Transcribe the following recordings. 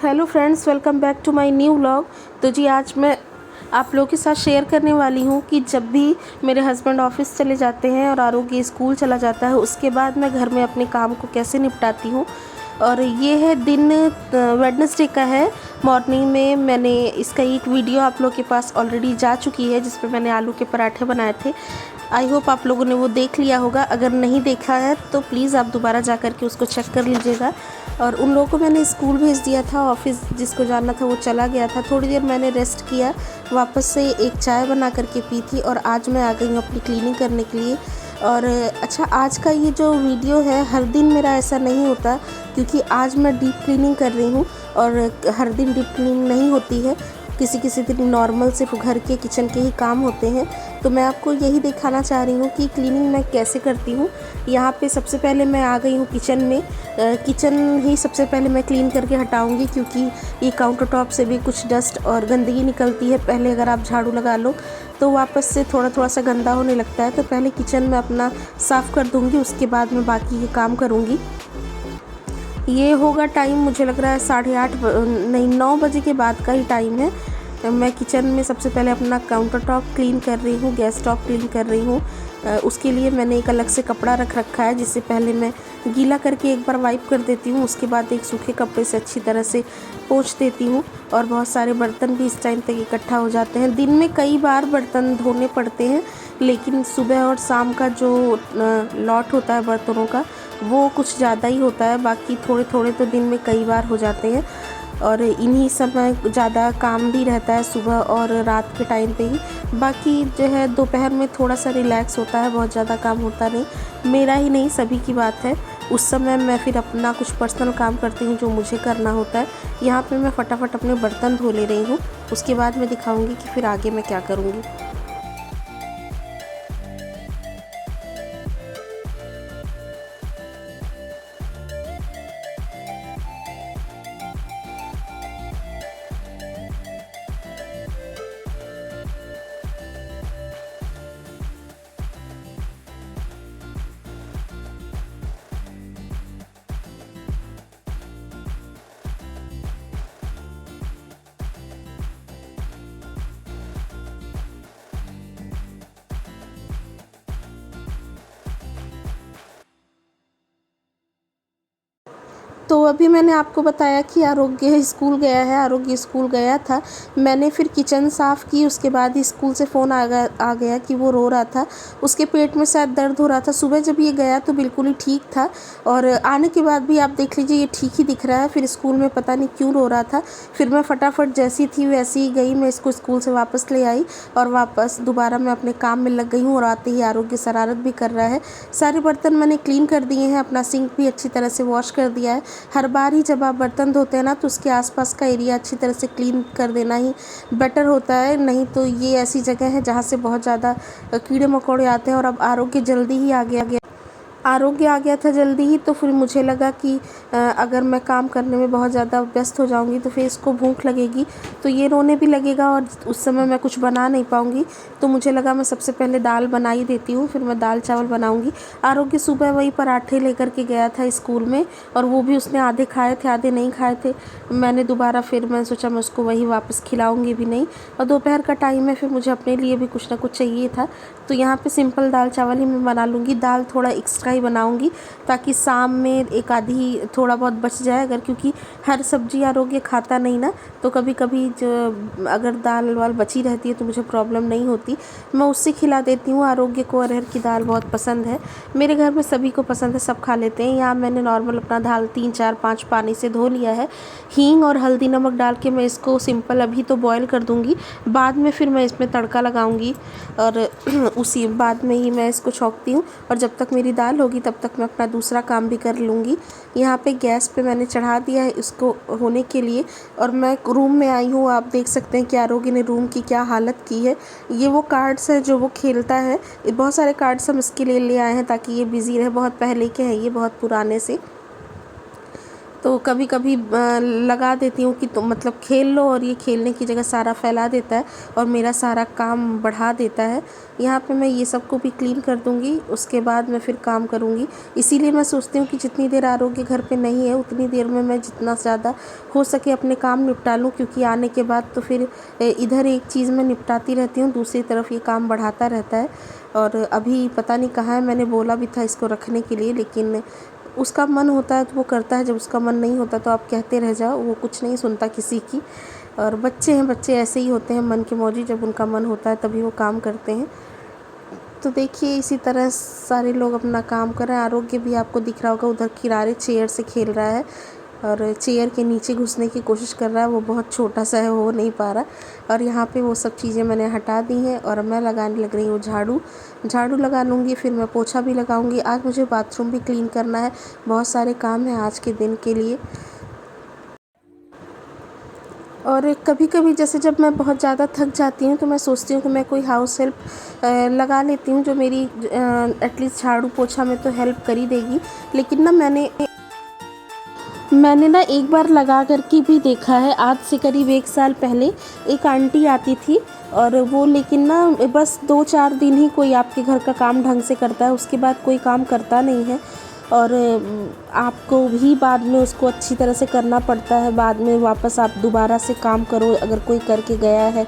Hello friends, welcome back to my new vlog. तो जी आज मैं आप लोगों के साथ शेयर करने वाली हूँ कि जब भी मेरे हस्बैंड ऑफिस चले जाते हैं और आरोग्य स्कूल चला जाता है, उसके बाद मैं घर में अपने काम को कैसे निपटाती हूँ। और ये है दिन वेडनेसडे का है। मॉर्निंग में मैंने इसका एक वीडियो आप लोगों के पास ऑलरेडी जा चुकी है, जिसमें मैंने आलू के पराठे बनाए थे। आई होप आप लोगों ने वो देख लिया होगा। अगर नहीं देखा है तो प्लीज़ आप दोबारा जा कर के उसको चेक कर लीजिएगा। और उन लोगों को मैंने स्कूल भेज दिया था, ऑफिस जिसको जाना था वो चला गया था। थोड़ी देर मैंने रेस्ट किया, वापस से एक चाय बना करके पी थी और आज मैं आ गई हूँ अपनी क्लीनिंग करने के लिए। और अच्छा, आज का ये जो वीडियो है, हर दिन मेरा ऐसा नहीं होता, क्योंकि आज मैं डीप क्लीनिंग कर रही हूँ और हर दिन डीप क्लीनिंग नहीं होती है। किसी किसी दिन नॉर्मल सिर्फ घर के किचन के ही काम होते हैं। तो मैं आपको यही दिखाना चाह रही हूँ कि क्लीनिंग मैं कैसे करती हूँ। यहाँ पे सबसे पहले मैं आ गई हूँ किचन में। किचन ही सबसे पहले मैं क्लीन करके हटाऊँगी, क्योंकि ये काउंटर टॉप से भी कुछ डस्ट और गंदगी निकलती है। पहले अगर आप झाड़ू लगा लो तो वापस से थोड़ा थोड़ा सा गंदा होने लगता है। तो पहले किचन में अपना साफ़ कर दूँगी, उसके बाद मैं बाकी के काम करूँगी। ये होगा टाइम, मुझे लग रहा है 8:30 नहीं 9 बजे के बाद का ही टाइम है। मैं किचन में सबसे पहले अपना काउंटर टॉप क्लीन कर रही हूँ, गैस टॉप क्लीन कर रही हूँ। उसके लिए मैंने एक अलग से कपड़ा रख रखा है, जिससे पहले मैं गीला करके एक बार वाइप कर देती हूँ, उसके बाद एक सूखे कपड़े से अच्छी तरह से पोंछ देती हूँ। और बहुत सारे बर्तन भी इस टाइम तक इकट्ठा हो जाते हैं। दिन में कई बार बर्तन धोने पड़ते हैं, लेकिन सुबह और शाम का जो लॉट होता है बर्तनों का, वो कुछ ज़्यादा ही होता है। बाकी थोड़े थोड़े तो दिन में कई बार हो जाते हैं। और इन्हीं समय ज़्यादा काम भी रहता है, सुबह और रात के टाइम पे ही। बाकी जो है दोपहर में थोड़ा सा रिलैक्स होता है, बहुत ज़्यादा काम होता नहीं। मेरा ही नहीं, सभी की बात है। उस समय मैं फिर अपना कुछ पर्सनल काम करती हूँ जो मुझे करना होता है। यहाँ पे मैं फटाफट अपने बर्तन धो ले रही हूँ, उसके बाद मैं दिखाऊँगी कि फिर आगे मैं क्या करूँगी। तो अभी मैंने आपको बताया कि आरोग्य स्कूल गया है, आरोग्य स्कूल गया था। मैंने फिर किचन साफ़ की, उसके बाद ही स्कूल से फ़ोन आ गया कि वो रो रहा था, उसके पेट में शायद दर्द हो रहा था। सुबह जब ये गया तो बिल्कुल ही ठीक था, और आने के बाद भी आप देख लीजिए ये ठीक ही दिख रहा है। फिर स्कूल में पता नहीं क्यों रो रहा था। फिर मैं फटाफट जैसी थी वैसी ही गई, मैं इसको स्कूल से वापस ले आई और वापस दोबारा मैं अपने काम में लग गई हूँ। और आते ही आरोग्य शरारत भी कर रहा है। सारे बर्तन मैंने क्लीन कर दिए हैं, अपना सिंक भी अच्छी तरह से वॉश कर दिया है। हर बार ही जब आप बर्तन धोते हैं ना, तो उसके आसपास का एरिया अच्छी तरह से क्लीन कर देना ही बेटर होता है। नहीं तो ये ऐसी जगह है जहाँ से बहुत ज़्यादा कीड़े मकोड़े आते हैं। और अब आरोग्य जल्दी ही आ गया था जल्दी ही। तो फिर मुझे लगा कि अगर मैं काम करने में बहुत ज़्यादा व्यस्त हो जाऊंगी तो फिर इसको भूख लगेगी, तो ये रोने भी लगेगा और उस समय मैं कुछ बना नहीं पाऊंगी। तो मुझे लगा मैं सबसे पहले दाल बना ही देती हूँ, फिर मैं दाल चावल बनाऊंगी। आरोग्य सुबह वही पराठे लेकर के गया था स्कूल में, और वो भी उसने आधे खाए थे, आधे नहीं खाए थे। मैंने दोबारा फिर मैं सोचा मैं उसको वही वापस खिलाऊँगी भी नहीं। और दोपहर का टाइम है, फिर मुझे अपने लिए भी कुछ ना कुछ चाहिए था। तो यहाँ पे सिंपल दाल चावल ही मैं बना लूँगी। दाल थोड़ा एक्स्ट्रा ही बनाऊँगी, ताकि शाम में एक आधी थोड़ा बहुत बच जाए। अगर क्योंकि हर सब्जी आरोग्य खाता नहीं ना, तो कभी कभी जो अगर दाल वाल बची रहती है तो मुझे प्रॉब्लम नहीं होती, मैं उससे खिला देती हूँ। आरोग्य को अरहर की दाल बहुत पसंद है, मेरे घर में सभी को पसंद है, सब खा लेते हैं। यहाँ मैंने नॉर्मल अपना दाल 3 4 5 पानी से धो लिया है। हींग और हल्दी नमक डाल के मैं इसको सिंपल अभी तो बॉयल कर दूँगी, बाद में फिर मैं इसमें तड़का लगाऊँगी और उसी बाद में ही मैं इसको छौंकती हूँ। और जब तक मेरी दाल होगी तब तक मैं अपना दूसरा काम भी कर लूँगी। यहाँ पे गैस पे मैंने चढ़ा दिया है इसको होने के लिए, और मैं रूम में आई हूँ। आप देख सकते हैं कि आरोग्य ने रूम की क्या हालत की है। ये वो कार्ड्स है जो वो खेलता है, बहुत सारे कार्ड्स हम इसके लिए ले आए हैं ताकि ये बिज़ी रहे। बहुत पहले के हैं ये, बहुत पुराने से। तो कभी कभी लगा देती हूँ कि तो मतलब खेल लो, और ये खेलने की जगह सारा फैला देता है और मेरा सारा काम बढ़ा देता है। यहाँ पे मैं ये सबको भी क्लीन कर दूँगी, उसके बाद मैं फिर काम करूँगी। इसीलिए मैं सोचती हूँ कि जितनी देर आरोग्य घर पे नहीं है उतनी देर में मैं जितना ज़्यादा हो सके अपने काम निपटा लूँ, क्योंकि आने के बाद तो फिर इधर एक चीज़ मैं निपटाती रहती हूँ, दूसरी तरफ ये काम बढ़ाता रहता है। और अभी पता नहीं कहाँ है, मैंने बोला भी था इसको रखने के लिए, लेकिन उसका मन होता है तो वो करता है, जब उसका मन नहीं होता तो आप कहते रह जाओ, वो कुछ नहीं सुनता किसी की। और बच्चे हैं, बच्चे ऐसे ही होते हैं मन के मौजी, जब उनका मन होता है तभी वो काम करते हैं। तो देखिए इसी तरह सारे लोग अपना काम कर रहे हैं। आरोग्य भी आपको दिख रहा होगा उधर किनारे चेयर से खेल रहा है और चेयर के नीचे घुसने की कोशिश कर रहा है, वो बहुत छोटा सा है, हो नहीं पा रहा। और यहाँ पे वो सब चीज़ें मैंने हटा दी हैं और मैं लगाने लग रही हूँ झाड़ू। झाड़ू लगा लूँगी, फिर मैं पोछा भी लगाऊँगी। आज मुझे बाथरूम भी क्लीन करना है, बहुत सारे काम हैं आज के दिन के लिए। और कभी कभी जैसे जब मैं बहुत ज़्यादा थक जाती हूँ तो मैं सोचती हूँ कि मैं कोई हाउस हेल्प लगा लेती हूँ, जो मेरी एटलीस्ट झाड़ू पोछा में तो हेल्प कर ही देगी। लेकिन ना मैंने ना एक बार लगा कर के भी देखा है। आज से करीब 1 साल पहले एक आंटी आती थी, और वो लेकिन ना बस 2-4 दिन ही कोई आपके घर का काम ढंग से करता है, उसके बाद कोई काम करता नहीं है। और आपको भी बाद में उसको अच्छी तरह से करना पड़ता है, बाद में वापस आप दोबारा से काम करो अगर कोई करके गया है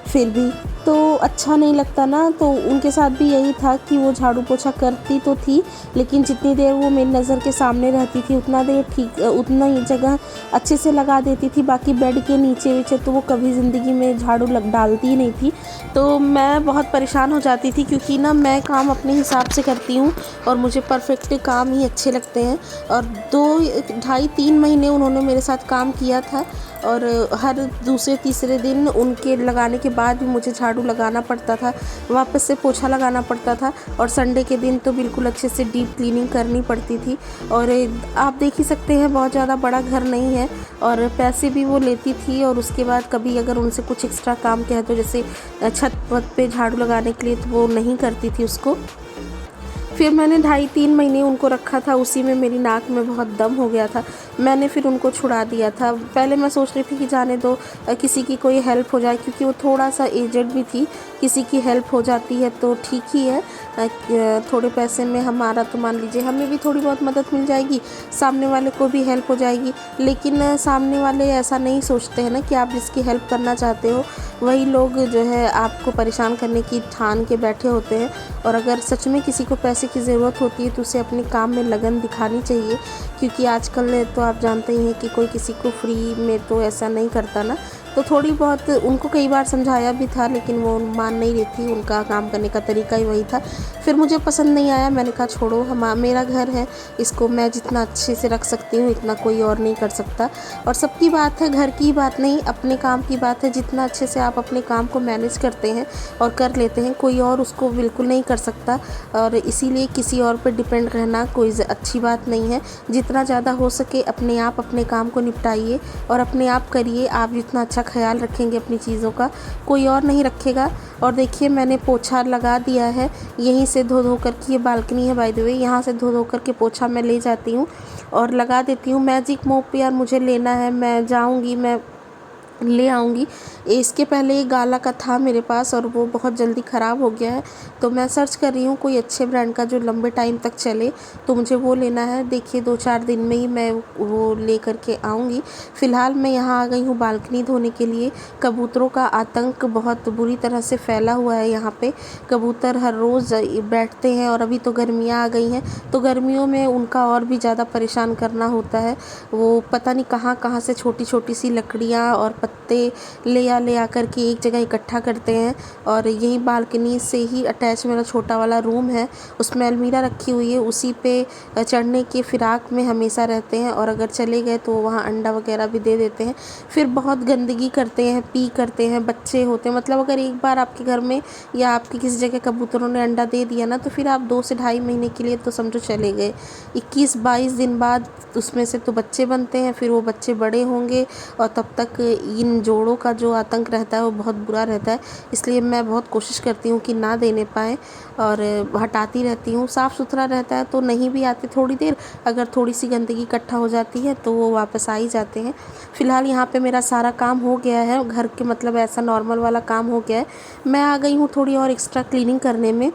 फिर भी तो अच्छा नहीं लगता ना। तो उनके साथ भी यही था कि वो झाड़ू पोछा करती तो थी, लेकिन जितनी देर वो मेरी नज़र के सामने रहती थी उतना देर ठीक, उतना ही जगह अच्छे से लगा देती थी। बाकी बेड के नीचे वीचे तो वो कभी ज़िंदगी में झाड़ू डालती ही नहीं थी। तो मैं बहुत परेशान हो जाती थी, क्योंकि ना मैं काम अपने हिसाब से करती हूँ और मुझे परफेक्ट काम ही अच्छे लगते हैं। और 2 ढाई 3 महीने उन्होंने मेरे साथ काम किया था, और हर दूसरे तीसरे दिन उनके लगाने के बाद भी मुझे झाड़ू लगाना पड़ता था, वापस से पोछा लगाना पड़ता था, और संडे के दिन तो बिल्कुल अच्छे से डीप क्लीनिंग करनी पड़ती थी। और आप देख ही सकते हैं बहुत ज़्यादा बड़ा घर नहीं है, और पैसे भी वो लेती थी। और उसके बाद कभी अगर उनसे कुछ एक्स्ट्रा काम कहे तो जैसे छत वत पे झाड़ू लगाने के लिए, तो वो नहीं करती थी उसको। फिर मैंने 2.5-3 महीने उनको रखा था, उसी में मेरी नाक में बहुत दम हो गया था, मैंने फिर उनको छुड़ा दिया था। पहले मैं सोच रही थी कि जाने दो, किसी की कोई हेल्प हो जाए, क्योंकि वो थोड़ा सा एजेड भी थी, किसी की हेल्प हो जाती है तो ठीक ही है। थोड़े पैसे में हमारा तो मान लीजिए हमें भी थोड़ी बहुत मदद मिल जाएगी, सामने वाले को भी हेल्प हो जाएगी। लेकिन सामने वाले ऐसा नहीं सोचते हैं ना कि आप जिसकी हेल्प करना चाहते हो वही लोग जो है आपको परेशान करने की ठान के बैठे होते हैं। और अगर सच में किसी को पैसे की ज़रूरत होती है तो उसे अपने काम में लगन दिखानी चाहिए, क्योंकि आजकल तो आप जानते ही हैं कि कोई किसी को फ्री में तो ऐसा नहीं करता ना। तो थोड़ी बहुत उनको कई बार समझाया भी था, लेकिन वो मान नहीं रही थी, उनका काम करने का तरीका ही वही था। फिर मुझे पसंद नहीं आया, मैंने कहा छोड़ो, मेरा घर है, इसको मैं जितना अच्छे से रख सकती हूँ इतना कोई और नहीं कर सकता। और सबकी बात है, घर की बात नहीं, अपने काम की बात है। जितना अच्छे से आप अपने काम को मैनेज करते हैं और कर लेते हैं, कोई और उसको बिल्कुल नहीं कर सकता। और इसीलिए किसी और पर डिपेंड रहना कोई अच्छी बात नहीं है। जितना ज़्यादा हो सके अपने आप अपने काम को निपटाइए और अपने आप करिए। आप जितना अच्छा ख्याल रखेंगे अपनी चीज़ों का, कोई और नहीं रखेगा। और देखिए मैंने पोछा लगा दिया है, यहीं से धो धो कर के, ये बालकनी है बाय द वे, यहाँ से धो धो कर के पोछा मैं ले जाती हूँ और लगा देती हूँ। मैजिक मोप यार मुझे लेना है, मैं जाऊँगी, मैं ले आऊँगी। इसके पहले एक गाला का था मेरे पास और वो बहुत जल्दी ख़राब हो गया है, तो मैं सर्च कर रही हूँ कोई अच्छे ब्रांड का जो लंबे टाइम तक चले, तो मुझे वो लेना है। देखिए 2-4 दिन में ही मैं वो ले कर के आऊँगी। फ़िलहाल मैं यहाँ आ गई हूँ बालकनी धोने के लिए। कबूतरों का आतंक बहुत बुरी तरह से फैला हुआ है यहाँ पे। कबूतर हर रोज़ बैठते हैं, और अभी तो गर्मियाँ आ गई हैं, तो गर्मियों में उनका और भी ज़्यादा परेशान करना होता है। वो पता नहीं कहाँ कहाँ से छोटी छोटी सी लकड़ियाँ और पत्ते ले आ कर के एक जगह इकट्ठा करते हैं। और यही बालकनी से ही अटैच मेरा छोटा वाला रूम है, उसमें अलमीरा रखी हुई है, उसी पे चढ़ने के फिराक में हमेशा रहते हैं। और अगर चले गए तो वहाँ अंडा वगैरह भी दे देते हैं। फिर बहुत गंदगी करते हैं, पी करते हैं, बच्चे होते हैं। मतलब अगर एक बार आपके घर में या आपकी किसी जगह कबूतरों ने अंडा दे दिया ना, तो फिर आप 2 से ढाई महीने के लिए तो समझो चले गए। 21-22 दिन बाद उसमें से तो बच्चे बनते हैं, फिर वो बच्चे बड़े होंगे और तब तक इन जोड़ों का जो आतंक रहता है वो बहुत बुरा रहता है, इसलिए मैं बहुत कोशिश करती हूँ कि ना देने पाएँ और हटाती रहती हूँ। साफ़ सुथरा रहता है तो नहीं भी आते थोड़ी देर, अगर थोड़ी सी गंदगी इकट्ठा हो जाती है तो वो वापस आ ही जाते हैं। फ़िलहाल यहाँ पे मेरा सारा काम हो गया है, घर के मतलब ऐसा नॉर्मल वाला काम हो गया है। मैं आ गई हूँ थोड़ी और एक्स्ट्रा क्लीनिंग करने में।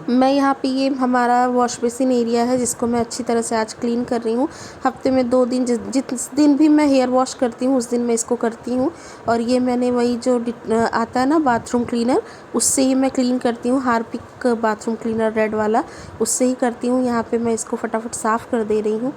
मैं यहाँ पे ये हमारा वॉश बेसिन एरिया है जिसको मैं अच्छी तरह से आज क्लीन कर रही हूँ। हफ्ते में 2 दिन जिस दिन भी मैं हेयर वॉश करती हूँ उस दिन मैं इसको करती हूँ। और ये मैंने वही जो आता है ना बाथरूम क्लीनर, उससे ही मैं क्लीन करती हूँ। हार्पिक बाथरूम क्लीनर रेड वाला, उससे ही करती हूँ। यहाँ पे मैं इसको फटाफट साफ़ कर दे रही हूँ।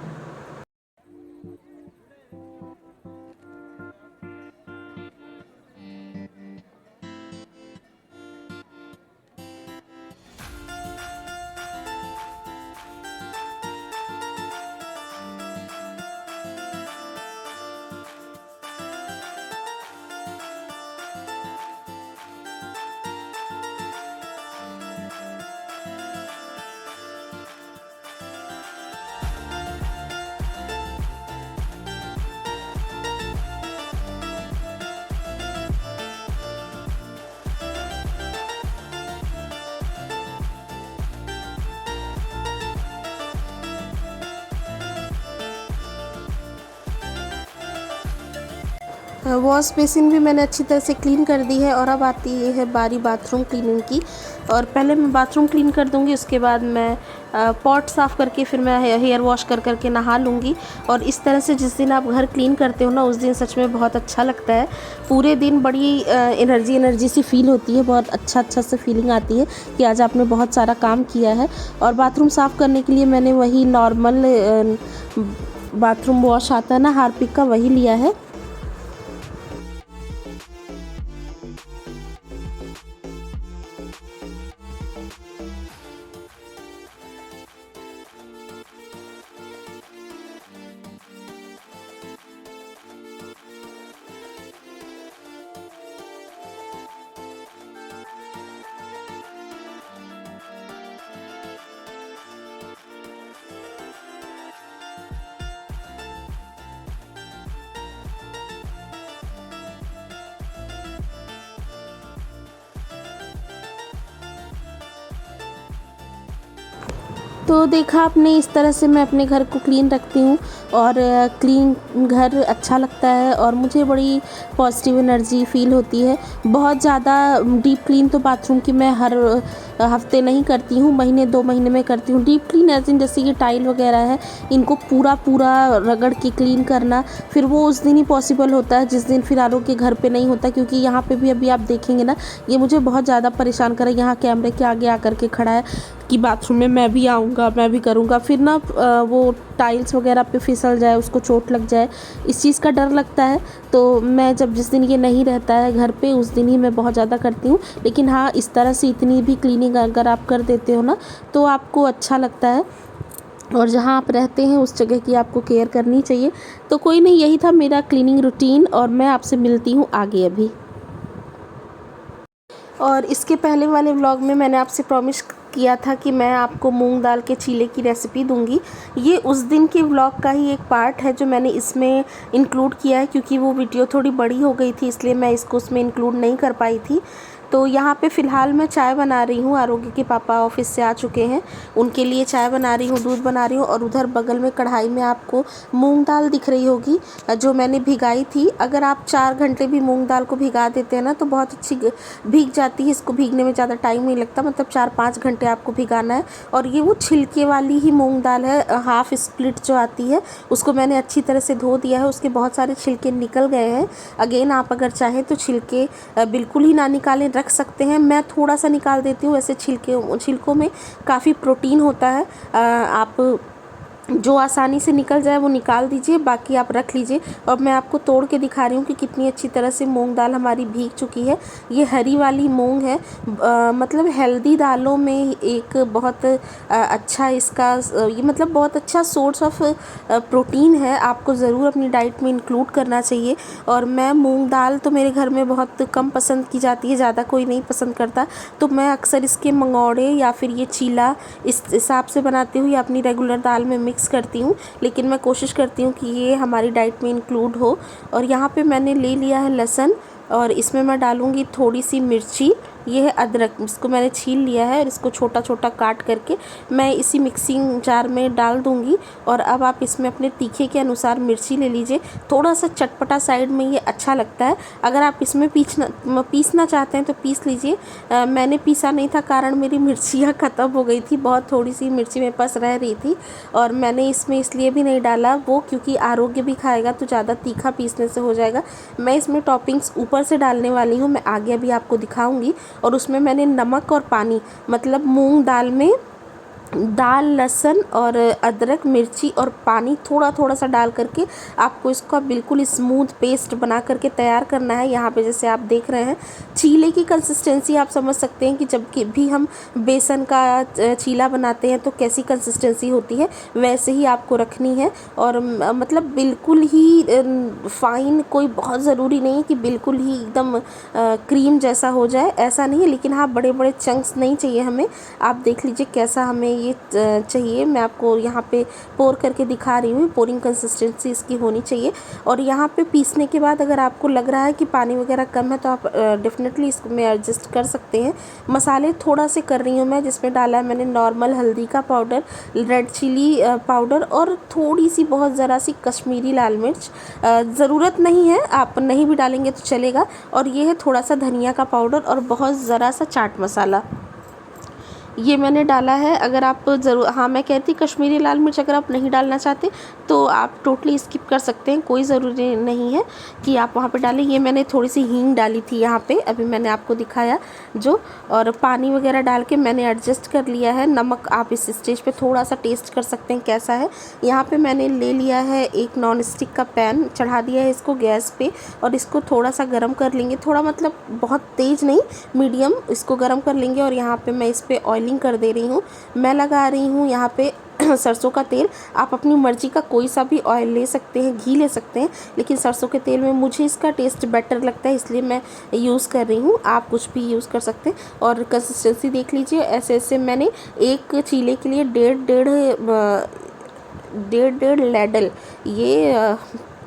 वॉश बेसिन भी मैंने अच्छी तरह से क्लीन कर दी है और अब आती है बारी बाथरूम क्लीनिंग की। और पहले मैं बाथरूम क्लीन कर दूंगी, उसके बाद मैं पॉट साफ़ करके फिर मैं हेयर वॉश कर के नहा लूँगी। और इस तरह से जिस दिन आप घर क्लीन करते हो ना उस दिन सच में बहुत अच्छा लगता है। पूरे दिन बड़ी एनर्जी सी फील होती है, बहुत अच्छा सा फीलिंग आती है कि आज आपने बहुत सारा काम किया है। और बाथरूम साफ़ करने के लिए मैंने वही नॉर्मल बाथरूम वॉश आता है ना हार्पिक का, वही लिया है। तो देखा आपने, इस तरह से मैं अपने घर को क्लीन रखती हूँ और क्लीन घर अच्छा लगता है और मुझे बड़ी पॉजिटिव एनर्जी फ़ील होती है। बहुत ज़्यादा डीप क्लीन तो बाथरूम की मैं हर हफ्ते नहीं करती हूँ, महीने 2 महीने में करती हूँ। डीप क्लीन एज इन जैसे कि टाइल वगैरह है, इनको पूरा रगड़ के क्लीन करना फिर वो उस दिन ही पॉसिबल होता है जिस दिन फिर आरों के घर पे नहीं होता। क्योंकि यहाँ पे भी अभी आप देखेंगे ना, ये मुझे बहुत ज़्यादा परेशान करे, यहाँ कैमरे के आगे आकर के खड़ा है कि बाथरूम में मैं भी आऊँगा, मैं भी करूँगा। फिर ना वो टाइल्स वगैरह पे फिसल जाए, उसको चोट लग जाए, इस चीज़ का डर लगता है। तो मैं जब जिस दिन ये नहीं रहता है घर पे उस दिन ही मैं बहुत ज़्यादा करती हूँ। लेकिन हाँ, इस तरह से इतनी भी क्लीनिंग अगर आप कर देते हो ना तो आपको अच्छा लगता है और जहाँ आप रहते हैं उस जगह की आपको केयर करनी चाहिए। तो कोई नहीं, यही था मेरा क्लीनिंग रूटीन और मैं आपसे मिलती हूँ आगे अभी। और इसके पहले वाले व्लॉग में मैंने आपसे प्रॉमिस किया था कि मैं आपको मूंग दाल के चीले की रेसिपी दूंगी। ये उस दिन के व्लॉग का ही एक पार्ट है जो मैंने इसमें इंक्लूड किया है, क्योंकि वो वीडियो थोड़ी बड़ी हो गई थी इसलिए मैं इसको उसमें इंक्लूड नहीं कर पाई थी। तो यहाँ पे फ़िलहाल मैं चाय बना रही हूँ। आरोग्य के पापा ऑफिस से आ चुके हैं, उनके लिए चाय बना रही हूँ, दूध बना रही हूँ। और उधर बगल में कढ़ाई में आपको मूंग दाल दिख रही होगी जो मैंने भिगाई थी। अगर आप 4 घंटे भी मूंग दाल को भिगा देते हैं ना तो बहुत अच्छी भीग जाती है। इसको भीगने में ज़्यादा टाइम नहीं लगता, मतलब 4-5 घंटे आपको भिगाना है। और ये वो छिलके वाली ही मूंग दाल है, हाफ़ स्प्लिट जो आती है, उसको मैंने अच्छी तरह से धो दिया है। उसके बहुत सारे छिलके निकल गए हैं। अगेन आप अगर चाहें तो छिलके बिल्कुल ही ना निकालें, रख सकते हैं। मैं थोड़ा सा निकाल देती हूँ, ऐसे छिलकों में काफ़ी प्रोटीन होता है। आप जो आसानी से निकल जाए वो निकाल दीजिए, बाकी आप रख लीजिए। और मैं आपको तोड़ के दिखा रही हूँ कि कितनी अच्छी तरह से मूंग दाल हमारी भीग चुकी है। ये हरी वाली मूंग है, मतलब हेल्दी दालों में एक बहुत अच्छा इसका ये मतलब बहुत अच्छा सोर्स ऑफ प्रोटीन है। आपको ज़रूर अपनी डाइट में इंक्लूड करना चाहिए। और मैं मूंग दाल तो मेरे घर में बहुत कम पसंद की जाती है, ज़्यादा कोई नहीं पसंद करता, तो मैं अक्सर इसके मंगौड़े या फिर ये चीला इस हिसाब से बनाती हूँ या अपनी रेगुलर दाल में मिक्स मिक्स करती हूँ, लेकिन मैं कोशिश करती हूँ कि ये हमारी डाइट में इंक्लूड हो। और यहाँ पे मैंने ले लिया है लहसुन, और इसमें मैं डालूँगी थोड़ी सी मिर्ची। ये है अदरक, इसको मैंने छील लिया है और इसको छोटा छोटा काट करके मैं इसी मिक्सिंग जार में डाल दूँगी। और अब आप इसमें अपने तीखे के अनुसार मिर्ची ले लीजिए। थोड़ा सा चटपटा साइड में ये अच्छा लगता है। अगर आप इसमें पीसना चाहते हैं तो पीस लीजिए। मैंने पीसा नहीं था, कारण मेरी मिर्चियाँ ख़त्म हो गई थी, बहुत थोड़ी सी मिर्ची मेरे पास रह रही थी। और मैंने इसमें इसलिए भी नहीं डाला वो, क्योंकि आरोग्य भी खाएगा तो ज़्यादा तीखा पीसने से हो जाएगा। मैं इसमें टॉपिंग्स ऊपर से डालने वाली हूँ, मैं आगे अभी आपको दिखाऊंगी। और उसमें मैंने नमक और पानी, मतलब मूंग दाल में दाल, लहसुन और अदरक, मिर्ची और पानी थोड़ा थोड़ा सा डाल करके आपको इसका बिल्कुल स्मूथ पेस्ट बना करके तैयार करना है। यहाँ पे जैसे आप देख रहे हैं चीले की कंसिस्टेंसी आप समझ सकते हैं कि जब भी हम बेसन का चीला बनाते हैं तो कैसी कंसिस्टेंसी होती है, वैसे ही आपको रखनी है। और मतलब बिल्कुल ही फाइन, कोई बहुत ज़रूरी नहीं है कि बिल्कुल ही एकदम क्रीम जैसा हो जाए, ऐसा नहीं है। लेकिन हाँ, बड़े बड़े चंक्स नहीं चाहिए हमें। आप देख लीजिए कैसा हमें ये चाहिए। मैं आपको यहाँ पे पोर करके दिखा रही हूँ, पोरिंग कंसिस्टेंसी इसकी होनी चाहिए। और यहाँ पे पीसने के बाद अगर आपको लग रहा है कि पानी वगैरह कम है तो आप डेफिनेटली इसमें एडजस्ट कर सकते हैं। मसाले थोड़ा से कर रही हूँ मैं, जिसमें डाला है मैंने नॉर्मल हल्दी का पाउडर, रेड चिली पाउडर और थोड़ी सी बहुत ज़रा सी कश्मीरी लाल मिर्च। ज़रूरत नहीं है, आप नहीं भी डालेंगे तो चलेगा। और ये है थोड़ा सा धनिया का पाउडर और बहुत ज़रा सा चाट मसाला, ये मैंने डाला है। अगर आप ज़रूर, हाँ मैं कहती कश्मीरी लाल मिर्च अगर आप नहीं डालना चाहते तो आप टोटली स्किप कर सकते हैं, कोई ज़रूरी नहीं है कि आप वहाँ पे डालें। ये मैंने थोड़ी सी हींग डाली थी यहाँ पे, अभी मैंने आपको दिखाया जो। और पानी वगैरह डाल के मैंने एडजस्ट कर लिया है। नमक आप इस स्टेज पे थोड़ा सा टेस्ट कर सकते हैं कैसा है। यहाँ पे मैंने ले लिया है एक नॉन स्टिक का पैन, चढ़ा दिया है इसको गैस पे और इसको थोड़ा सा गर्म कर लेंगे। थोड़ा मतलब बहुत तेज़ नहीं, मीडियम इसको गर्म कर लेंगे। और यहाँ पे मैं इस पर ऑयलिंग कर दे रही हूँ। मैं लगा रही हूँ यहाँ पे सरसों का तेल। आप अपनी मर्ज़ी का कोई सा भी ऑयल ले सकते हैं, घी ले सकते हैं, लेकिन सरसों के तेल में मुझे इसका टेस्ट बेटर लगता है, इसलिए मैं यूज़ कर रही हूँ। आप कुछ भी यूज़ कर सकते हैं। और कंसिस्टेंसी देख लीजिए, ऐसे ऐसे मैंने एक चीले के लिए डेढ़ लैडल, ये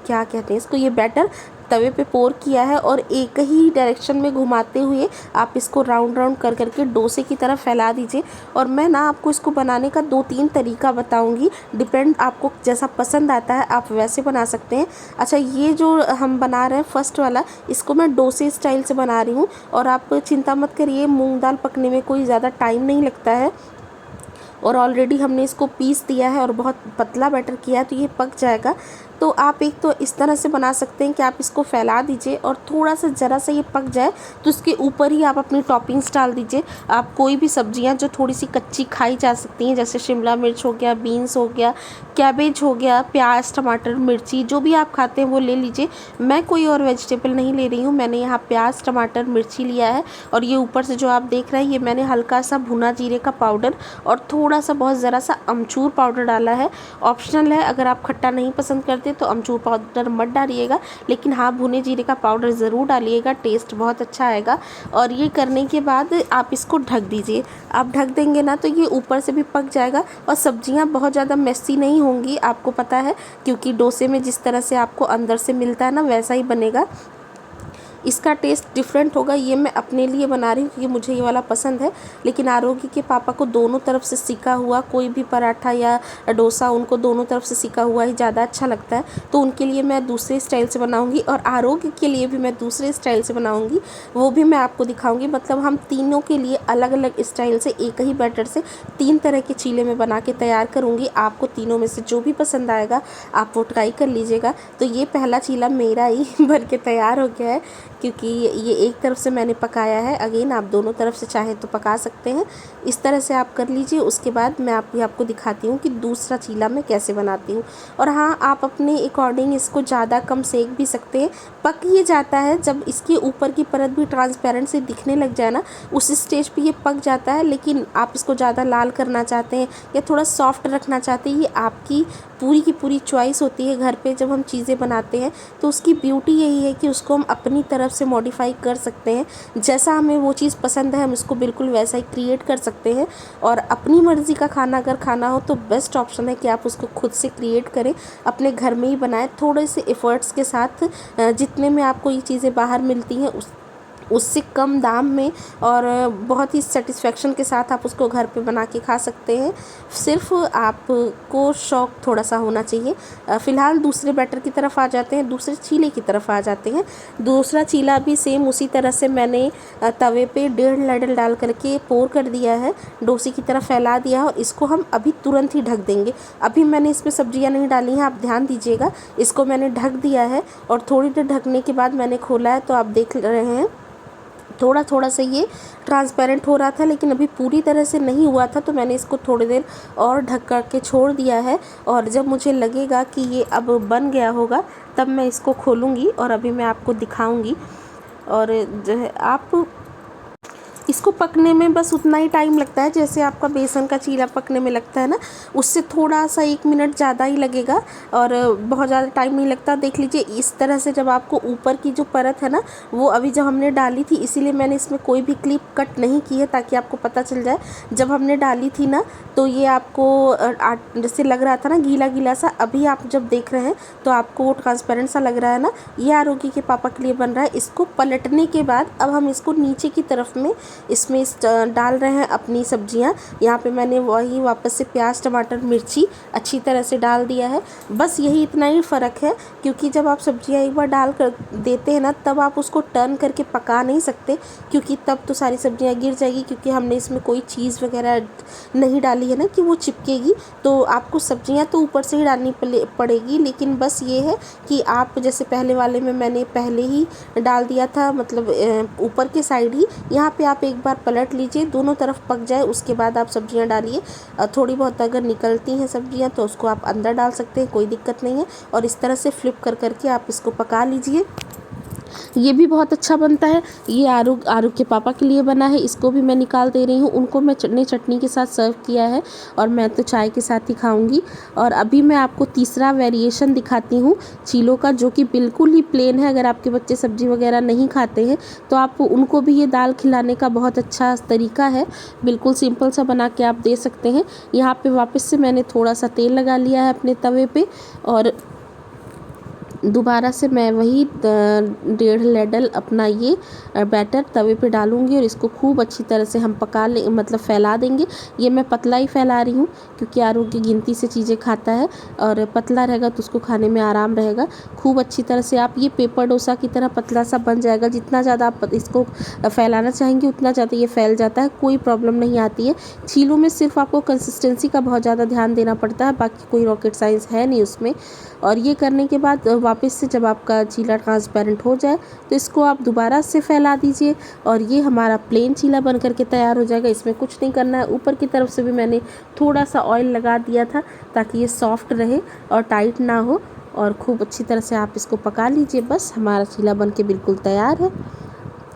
क्या कहते हैं इसको, ये बैटर तवे पे पोर किया है। और एक ही डायरेक्शन में घुमाते हुए आप इसको राउंड राउंड कर करके डोसे की तरह फैला दीजिए। और मैं ना आपको इसको बनाने का 2-3 तरीका बताऊंगी, डिपेंड आपको जैसा पसंद आता है आप वैसे बना सकते हैं। अच्छा, ये जो हम बना रहे हैं फर्स्ट वाला, इसको मैं डोसे स्टाइल से बना रही हूँ। और आप चिंता मत करिए, मूंग दाल पकने में कोई ज़्यादा टाइम नहीं लगता है। और ऑलरेडी हमने इसको पीस दिया है और बहुत पतला बैटर किया है, तो ये पक जाएगा। तो आप एक तो इस तरह से बना सकते हैं कि आप इसको फैला दीजिए और थोड़ा सा ज़रा सा ये पक जाए तो इसके ऊपर ही आप अपनी टॉपिंग्स डाल दीजिए। आप कोई भी सब्जियां जो थोड़ी सी कच्ची खाई जा सकती हैं, जैसे शिमला मिर्च हो गया, बीन्स हो गया, कैबेज हो गया, प्याज, टमाटर, मिर्ची, जो भी आप खाते हैं वो ले लीजिए। मैं कोई और वेजिटेबल नहीं ले रही हूँ, मैंने यहाँ प्याज, टमाटर, मिर्ची लिया है। और ये ऊपर से जो आप देख रहे हैं, ये मैंने हल्का सा भुना जीरे का पाउडर और थोड़ा सा बहुत ज़रा सा अमचूर पाउडर डाला है। ऑप्शनल है, अगर आप खट्टा नहीं पसंद करते तो अमचूर पाउडर मत डालिएगा, लेकिन हाँ भुने जीरे का पाउडर ज़रूर डालिएगा, टेस्ट बहुत अच्छा आएगा। और ये करने के बाद आप इसको ढक दीजिए। आप ढक देंगे ना तो ये ऊपर से भी पक जाएगा और सब्जियां बहुत ज़्यादा मेसी नहीं होंगी, आपको पता है, क्योंकि डोसे में जिस तरह से आपको अंदर से मिलता है ना, वैसा ही बनेगा। इसका टेस्ट डिफरेंट होगा। ये मैं अपने लिए बना रही हूँ क्योंकि मुझे ये वाला पसंद है, लेकिन आरोग्य के पापा को दोनों तरफ से सिका हुआ कोई भी पराठा या डोसा, उनको दोनों तरफ से सिका हुआ ही ज़्यादा अच्छा लगता है। तो उनके लिए मैं दूसरे स्टाइल से बनाऊँगी और आरोग्य के लिए भी मैं दूसरे स्टाइल से बनाऊँगी, वो भी मैं आपको दिखाऊँगी। मतलब हम तीनों के लिए अलग अलग स्टाइल से एक ही बैटर से 3 तरह के चीले में बना के तैयार करूँगी। आपको तीनों में से जो भी पसंद आएगा आप वो ट्राई कर लीजिएगा। तो ये पहला चीला मेरा ही बन के तैयार हो गया है, क्योंकि ये एक तरफ से मैंने पकाया है। अगेन आप दोनों तरफ से चाहें तो पका सकते हैं, इस तरह से आप कर लीजिए। उसके बाद मैं आपको दिखाती हूँ कि दूसरा चीला मैं कैसे बनाती हूँ। और हाँ, आप अपने अकॉर्डिंग इसको ज़्यादा कम सेक भी सकते हैं। पक ये जाता है जब इसके ऊपर की परत भी ट्रांसपेरेंट से दिखने लग जाए ना, उस स्टेज पे ये पक जाता है। लेकिन आप इसको ज़्यादा लाल करना चाहते हैं या थोड़ा सॉफ्ट रखना चाहते हैं, ये आपकी पूरी की पूरी चॉइस होती है घर पे जब हम चीज़ें बनाते हैं, तो उसकी ब्यूटी यही है कि उसको हम अपनी तरफ से मॉडिफाई कर सकते हैं। जैसा हमें वो चीज़ पसंद है हम इसको बिल्कुल वैसा ही क्रिएट कर सकते हैं। और अपनी मर्ज़ी का खाना अगर खाना हो तो बेस्ट ऑप्शन है कि आप उसको खुद से क्रिएट करें, अपने घर में ही बनाएं, थोड़े से एफ़र्ट्स के साथ। जितने में आपको ये चीज़ें बाहर मिलती हैं उससे कम दाम में और बहुत ही सेटिस्फेक्शन के साथ आप उसको घर पे बना के खा सकते हैं। सिर्फ आपको शौक़ थोड़ा सा होना चाहिए। फ़िलहाल दूसरे बैटर की तरफ आ जाते हैं, दूसरे चीले की तरफ आ जाते हैं। दूसरा चीला भी सेम उसी तरह से मैंने तवे पे 1.5 लैडल डाल करके पोर कर दिया है, डोसे की तरह फैला दिया है और इसको हम अभी तुरंत ही ढक देंगे। अभी मैंने इसमें सब्जियां नहीं डाली हैं, आप ध्यान दीजिएगा। इसको मैंने ढक दिया है और थोड़ी देर ढकने के बाद मैंने खोला है तो आप देख रहे हैं थोड़ा थोड़ा सा ये ट्रांसपेरेंट हो रहा था, लेकिन अभी पूरी तरह से नहीं हुआ था। तो मैंने इसको थोड़ी देर और ढक कर के छोड़ दिया है और जब मुझे लगेगा कि ये अब बन गया होगा तब मैं इसको खोलूँगी और अभी मैं आपको दिखाऊँगी। और जो है आप इसको पकने में बस उतना ही टाइम लगता है जैसे आपका बेसन का चीला पकने में लगता है ना, उससे थोड़ा सा 1 मिनट ज़्यादा ही लगेगा और बहुत ज़्यादा टाइम नहीं लगता। देख लीजिए इस तरह से जब आपको ऊपर की जो परत है ना वो अभी जब हमने डाली थी, इसीलिए मैंने इसमें कोई भी क्लिप कट नहीं की है ताकि आपको पता चल जाए। जब हमने डाली थी ना तो ये आपको जैसे लग रहा था ना गीला गीला सा, अभी आप जब देख रहे हैं तो आपको वो ट्रांसपेरेंट सा लग रहा है ना। ये आरोगी के पापा के लिए बन रहा है। इसको पलटने के बाद अब हम इसको नीचे की तरफ में इसमें डाल रहे हैं अपनी सब्जियां। यहाँ पे मैंने वही वापस से प्याज टमाटर मिर्ची अच्छी तरह से डाल दिया है। बस यही इतना ही फ़र्क है, क्योंकि जब आप सब्जियां एक बार डाल कर देते हैं ना तब आप उसको टर्न करके पका नहीं सकते, क्योंकि तब तो सारी सब्जियां गिर जाएगी, क्योंकि हमने इसमें कोई चीज़ वगैरह नहीं डाली है ना कि वो चिपकेगी। तो आपको सब्जियां तो ऊपर से ही डालनी पड़ेगी, लेकिन बस ये है कि आप जैसे पहले वाले में मैंने पहले ही डाल दिया था, मतलब ऊपर के साइड ही। यहाँ पे आप एक बार पलट लीजिए, दोनों तरफ पक जाए, उसके बाद आप सब्जियां डालिए। थोड़ी बहुत अगर निकलती हैं सब्जियां तो उसको आप अंदर डाल सकते हैं, कोई दिक्कत नहीं है। और इस तरह से फ्लिप कर करके आप इसको पका लीजिए। ये भी बहुत अच्छा बनता है। ये आरू के पापा के लिए बना है, इसको भी मैं निकाल दे रही हूँ। उनको मैं चटनी के साथ सर्व किया है और मैं तो चाय के साथ ही खाऊंगी। और अभी मैं आपको तीसरा वेरिएशन दिखाती हूँ चीलों का, जो कि बिल्कुल ही प्लेन है। अगर आपके बच्चे सब्जी वगैरह नहीं खाते हैं तो आप उनको भी ये दाल खिलाने का बहुत अच्छा तरीका है। बिल्कुल सिंपल सा बना के आप दे सकते हैं। यहाँ पे वापस से मैंने थोड़ा सा तेल लगा लिया है अपने तवे पे और दोबारा से मैं वही 1.5 लैडल अपना ये बैटर तवे पे डालूंगी और इसको खूब अच्छी तरह से हम पका ले, मतलब फैला देंगे। ये मैं पतला ही फैला रही हूँ क्योंकि आरोग्य गिनती से चीज़ें खाता है और पतला रहेगा तो उसको खाने में आराम रहेगा। खूब अच्छी तरह से आप ये पेपर डोसा की तरह पतला सा बन जाएगा। जितना ज़्यादा आप इसको फैलाना चाहेंगे उतना ज़्यादा ये फैल जाता है, कोई प्रॉब्लम नहीं आती है। चीलों में सिर्फ आपको कंसिस्टेंसी का बहुत ज़्यादा ध्यान देना पड़ता है, बाकी कोई रॉकेट साइंस है नहीं उसमें। और ये करने के बाद वापस से जब आपका चीला ट्रांसपेरेंट हो जाए तो इसको आप दोबारा से फैला दीजिए और ये हमारा प्लेन चीला बन करके तैयार हो जाएगा। इसमें कुछ नहीं करना है। ऊपर की तरफ से भी मैंने थोड़ा सा ऑयल लगा दिया था ताकि ये सॉफ्ट रहे और टाइट ना हो। और खूब अच्छी तरह से आप इसको पका लीजिए। बस हमारा चीला बन के बिल्कुल तैयार है।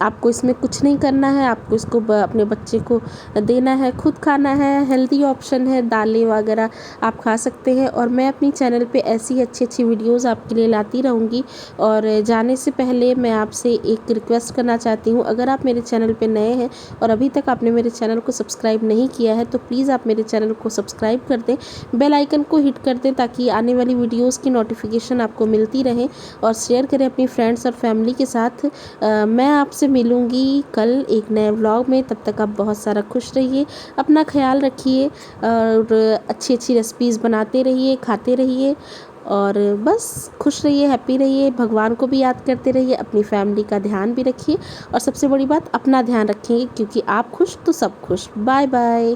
आपको इसमें कुछ नहीं करना है, आपको इसको अपने बच्चे को देना है, खुद खाना है। हेल्दी ऑप्शन है, दालें वगैरह आप खा सकते हैं। और मैं अपनी चैनल पे ऐसी अच्छी वीडियोस आपके लिए लाती रहूँगी। और जाने से पहले मैं आपसे एक रिक्वेस्ट करना चाहती हूँ, अगर आप मेरे चैनल पे नए हैं और अभी तक आपने मेरे चैनल को सब्सक्राइब नहीं किया है तो प्लीज़ आप मेरे चैनल को सब्सक्राइब कर दें, बेल आइकन को हिट कर दें ताकि आने वाली वीडियोज़ की नोटिफिकेशन आपको मिलती रहे। और शेयर करें अपनी फ्रेंड्स और फैमिली के साथ। मैं आपसे मिलूंगी कल एक नए व्लॉग में। तब तक आप बहुत सारा खुश रहिए, अपना ख्याल रखिए और अच्छी रेसिपीज़ बनाते रहिए, खाते रहिए और बस खुश रहिए, हैप्पी रहिए। भगवान को भी याद करते रहिए, अपनी फैमिली का ध्यान भी रखिए और सबसे बड़ी बात अपना ध्यान रखेंगे, क्योंकि आप खुश तो सब खुश। Bye bye.